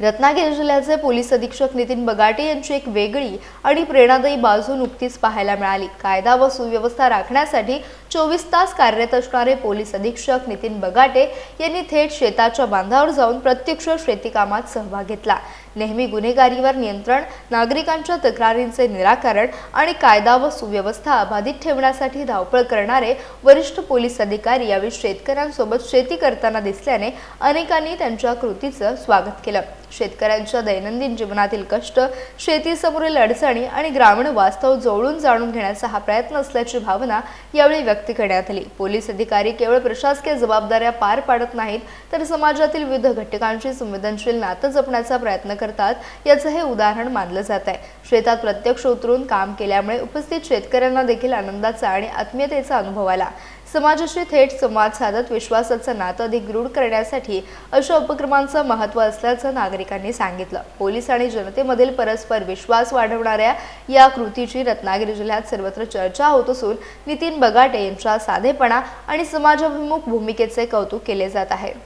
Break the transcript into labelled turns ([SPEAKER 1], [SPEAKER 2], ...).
[SPEAKER 1] रत्नागिरी जिल्ह्याचे पोलीस अधीक्षक नितीन बगाटे यांची एक वेगळी आणि प्रेरणादायी बाजू नुकतीच पाहायला मिळाली। कायदा व सुव्यवस्था राखण्यासाठी 24 तास कार्यरत असणारे पोलीस अधीक्षक नितीन बगाटे यांनी थेट शेताच्या बांधावर जाऊन प्रत्यक्ष शेती कामात सहभाग घेतला। नेहमी गुन्हेगारीवर नियंत्रण, नागरिकांच्या तक्रारींचे निराकरण आणि कायदा व सुव्यवस्था अबाधित ठेवण्यासाठी धावपळ करणारे वरिष्ठ पोलीस अधिकारी यावेळी शेतकऱ्यांसोबत शेती करताना दिसल्याने अनेकांनी त्यांच्या कृतीचं स्वागत केलं। शेतकऱ्यांच्या दैनंदिन जीवनातील कष्ट, शेतीसमोरील अडचणी आणि ग्रामीण वास्तव जवळून जाणून घेण्याचा हा प्रयत्न असल्याची भावना यावेळी व्यक्त करण्यात आली। पोलीस अधिकारी केवळ प्रशासकीय जबाबदाऱ्या पार पाडत नाहीत, तर समाजातील विविध घटकांशी संवेदनशील नातं जपण्याचा प्रयत्न करतात, याचं हे उदाहरण मानलं जात आहे। शेतात प्रत्यक्ष उतरून काम केल्यामुळे उपस्थित शेतकऱ्यांना देखील आनंदाचा आणि आत्मीयतेचा अनुभव आला। समाजाशी थेट संवाद साधत विश्वासाचं नातं अधिक दृढ करण्यासाठी अशा उपक्रमांचं महत्त्व असल्याचं नागरिकांनी सांगितलं। पोलीस आणि जनतेमधील परस्पर विश्वास वाढवणाऱ्या या कृतीची रत्नागिरी जिल्ह्यात सर्वत्र चर्चा होत असून नितीन बगाटे यांच्या साधेपणा आणि समाजाभिमुख भूमिकेचे कौतुक केले जात आहे।